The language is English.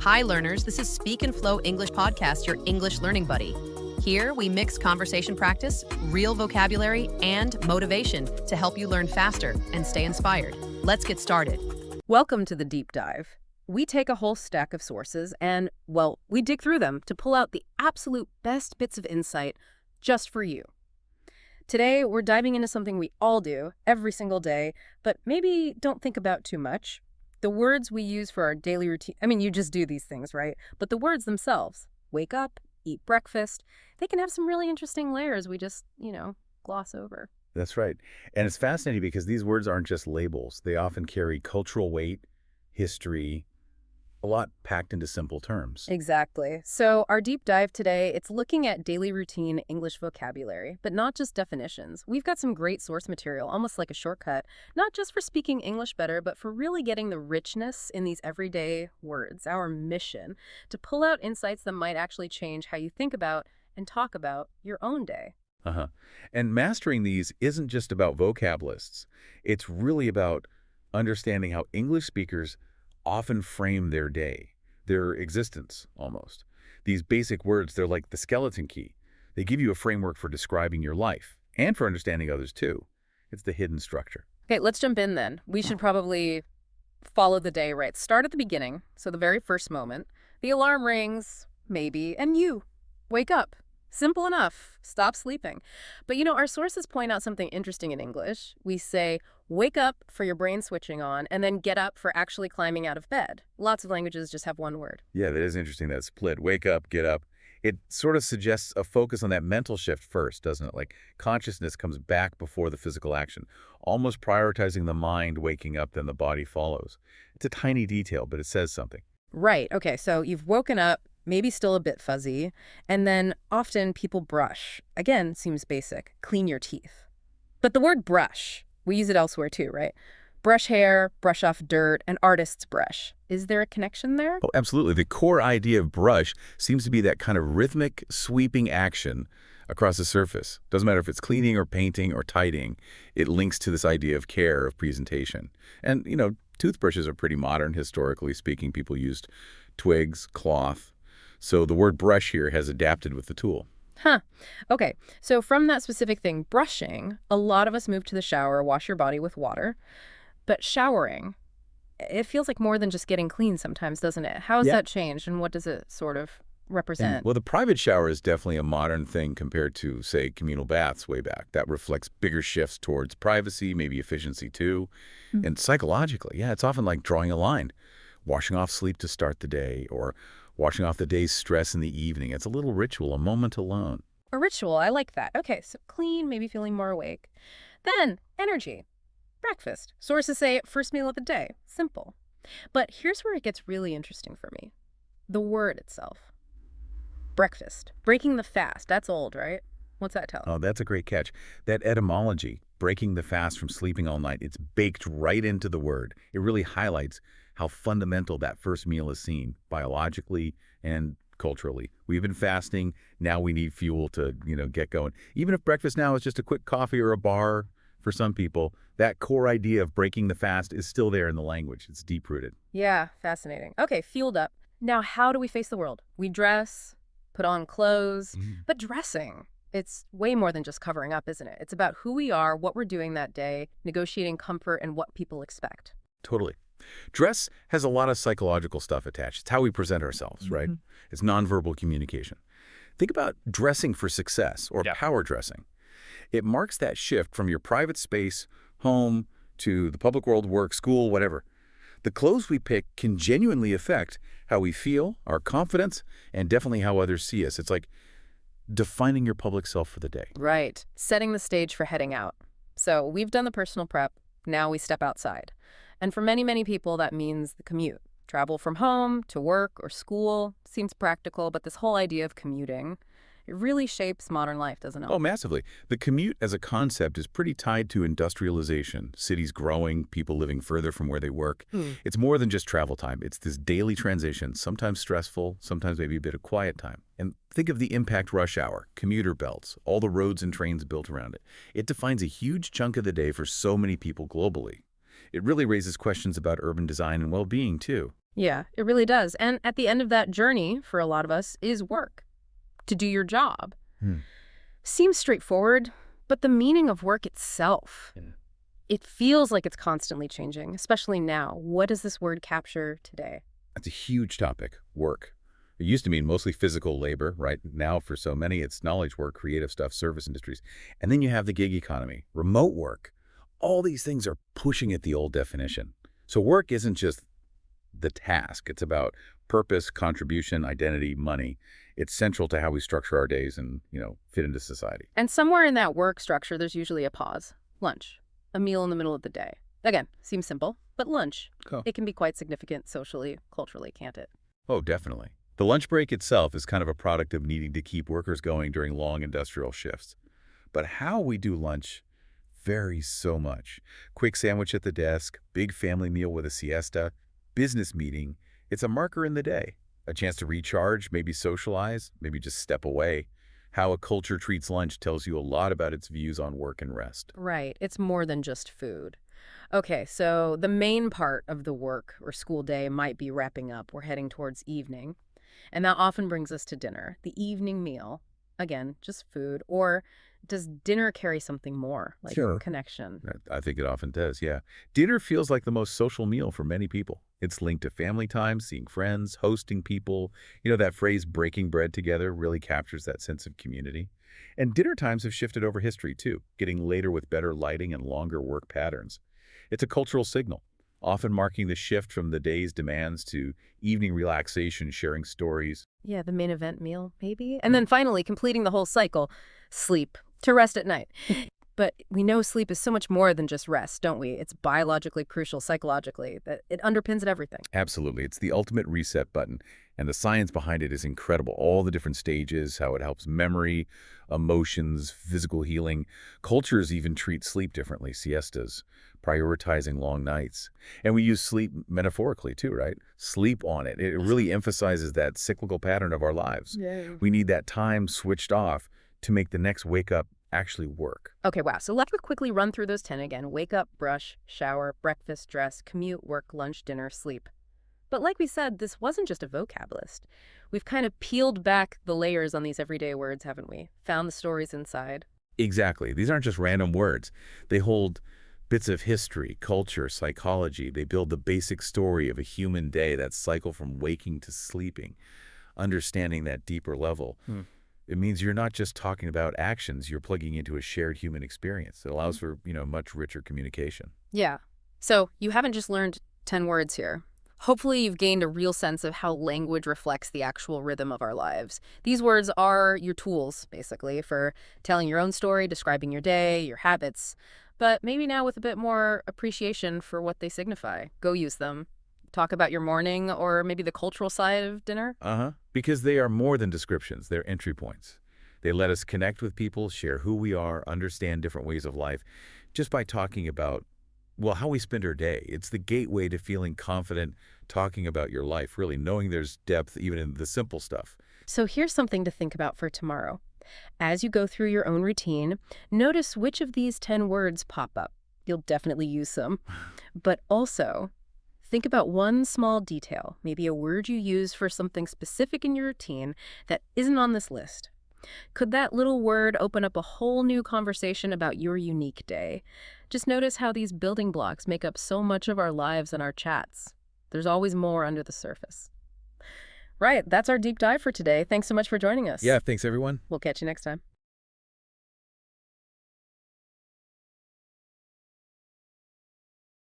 Hi, learners. This is Speak and Flow English Podcast, your English learning buddy. Here, we mix conversation practice, real vocabulary, and motivation to help you learn faster and stay inspired. Let's get started. Welcome to the deep dive. We take a whole stack of sources and, well, we dig through them to pull out the absolute best bits of insight just for you. Today, we're diving into something we all do every single day, but maybe don't think about too much. The words we use for our daily routine. I mean, you just do these things, right? But the words themselves, wake up, eat breakfast, they can have some really interesting layers we just, gloss over. That's right. And it's fascinating because these words aren't just labels. They often carry cultural weight, history, a lot packed into simple terms. Exactly. So our deep dive today, it's looking at daily routine English vocabulary, but not just definitions. We've got some great source material, almost like a shortcut, not just for speaking English better, but for really getting the richness in these everyday words. Our mission to pull out insights that might actually change how you think about and talk about your own day. And mastering these isn't just about vocab lists. It's really about understanding how English speakers often frame their day, their existence almost. These basic words, they're like the skeleton key. They give you a framework for describing your life and for understanding others too. It's the hidden structure. Okay, let's jump in then. We should probably follow the day, right? Start at the beginning, so the very first moment. The alarm rings, maybe, and you wake up. Simple enough. Stop sleeping. But our sources point out something interesting in English. We say, wake up for your brain switching on, and then get up for actually climbing out of bed. Lots of languages just have one word. Yeah, that is interesting, that split. Wake up, get up. It sort of suggests a focus on that mental shift first, doesn't it? Like consciousness comes back before the physical action, almost prioritizing the mind waking up, then the body follows. It's a tiny detail, but it says something. Right. Okay, so you've woken up, maybe still a bit fuzzy, and then often people brush. Again, seems basic. Clean your teeth. But the word brush, we use it elsewhere too, right? Brush hair, brush off dirt, an artist's brush. Is there a connection there? Oh, absolutely. The core idea of brush seems to be that kind of rhythmic, sweeping action across the surface. Doesn't matter if it's cleaning or painting or tidying. It links to this idea of care, of presentation. And, toothbrushes are pretty modern, historically speaking. People used twigs, cloth. So the word brush here has adapted with the tool. Okay, so from that specific thing, brushing, a lot of us move to the shower, wash your body with water. But showering, it feels like more than just getting clean sometimes, doesn't it? How has that changed, and what does it sort of represent? Well, the private shower is definitely a modern thing compared to, say, communal baths way back. That reflects bigger shifts towards privacy, maybe efficiency too. And psychologically, it's often like drawing a line, washing off sleep to start the day, or washing off the day's stress in the evening. It's a little ritual, a moment alone. A ritual, I like that. Okay, so clean, maybe feeling more awake. Then, energy. Breakfast. Sources say first meal of the day. Simple. But here's where it gets really interesting for me. The word itself. Breakfast. Breaking the fast. That's old, right? What's that tell? Oh, that's a great catch. That etymology, breaking the fast from sleeping all night, it's baked right into the word. It really highlights how fundamental that first meal is seen biologically and culturally. We've been fasting. Now we need fuel to, get going. Even if breakfast now is just a quick coffee or a bar for some people, that core idea of breaking the fast is still there in the language. It's deep-rooted. Yeah, fascinating. Okay, fueled up. Now, how do we face the world? We dress, put on clothes, but dressing, it's way more than just covering up, isn't it? It's about who we are, what we're doing that day, negotiating comfort, and what people expect. Totally. Dress has a lot of psychological stuff attached. It's how we present ourselves, right? It's nonverbal communication. Think about dressing for success or power dressing. It marks that shift from your private space, home, to the public world, work, school, whatever. The clothes we pick can genuinely affect how we feel, our confidence, and definitely how others see us. It's like defining your public self for the day. Right. Setting the stage for heading out. So we've done the personal prep. Now we step outside. And for many, many people, that means the commute. Travel from home to work or school seems practical, but this whole idea of commuting, it really shapes modern life, doesn't it? Oh, massively. The commute as a concept is pretty tied to industrialization, cities growing, people living further from where they work. It's more than just travel time. It's this daily transition, sometimes stressful, sometimes maybe a bit of quiet time. And think of the impact rush hour, commuter belts, all the roads and trains built around it. It defines a huge chunk of the day for so many people globally. It really raises questions about urban design and well-being, too. Yeah, it really does. And at the end of that journey, for a lot of us, is work. To do your job. Hmm. Seems straightforward, but the meaning of work itself, it feels like it's constantly changing, especially now. What does this word capture today? That's a huge topic, work. It used to mean mostly physical labor, right? Now, for so many, it's knowledge work, creative stuff, service industries. And then you have the gig economy, remote work. All these things are pushing at the old definition. So work isn't just the task. It's about purpose, contribution, identity, money. It's central to how we structure our days and, fit into society. And somewhere in that work structure, there's usually a pause. Lunch. A meal in the middle of the day. Again, seems simple, but lunch. Oh. It can be quite significant socially, culturally, can't it? Oh, definitely. The lunch break itself is kind of a product of needing to keep workers going during long industrial shifts. But how we do lunch varies so much. Quick sandwich at the desk, big family meal with a siesta, business meeting. It's a marker in the day. A chance to recharge, maybe socialize, maybe just step away. How a culture treats lunch tells you a lot about its views on work and rest. Right. It's more than just food. Okay, so the main part of the work or school day might be wrapping up. We're heading towards evening. And that often brings us to dinner, the evening meal. Again, just food. Or does dinner carry something more, like connection? I think it often does, yeah. Dinner feels like the most social meal for many people. It's linked to family time, seeing friends, hosting people. That phrase, breaking bread together, really captures that sense of community. And dinner times have shifted over history, too, getting later with better lighting and longer work patterns. It's a cultural signal, often marking the shift from the day's demands to evening relaxation, sharing stories. Yeah, the main event meal, maybe. And then finally, completing the whole cycle, sleep, to rest at night. But we know sleep is so much more than just rest, don't we? It's biologically crucial, psychologically, that it underpins everything. Absolutely. It's the ultimate reset button. And the science behind it is incredible. All the different stages, how it helps memory, emotions, physical healing. Cultures even treat sleep differently, siestas, prioritizing long nights. And we use sleep metaphorically too, right? Sleep on it. It really emphasizes that cyclical pattern of our lives. Yeah. We need that time switched off to make the next wake up actually work. Okay, wow. So let's quickly run through those 10 again. Wake up, brush, shower, breakfast, dress, commute, work, lunch, dinner, sleep. But like we said, this wasn't just a vocab list. We've kind of peeled back the layers on these everyday words, haven't we? Found the stories inside. Exactly. These aren't just random words. They hold bits of history, culture, psychology. They build the basic story of a human day, that cycle from waking to sleeping. Understanding that deeper level. It means you're not just talking about actions, you're plugging into a shared human experience. It allows for, much richer communication. Yeah. So you haven't just learned 10 words here. Hopefully you've gained a real sense of how language reflects the actual rhythm of our lives. These words are your tools, basically, for telling your own story, describing your day, your habits, but maybe now with a bit more appreciation for what they signify. Go use them. Talk about your morning or maybe the cultural side of dinner. Because they are more than descriptions. They're entry points. They let us connect with people, share who we are, understand different ways of life, just by talking about, how we spend our day. It's the gateway to feeling confident talking about your life, really, knowing there's depth even in the simple stuff. So here's something to think about for tomorrow. As you go through your own routine, notice which of these 10 words pop up. You'll definitely use some. But also, think about one small detail, maybe a word you use for something specific in your routine that isn't on this list. Could that little word open up a whole new conversation about your unique day? Just notice how these building blocks make up so much of our lives and our chats. There's always more under the surface. Right, that's our deep dive for today. Thanks so much for joining us. Yeah, thanks everyone. We'll catch you next time.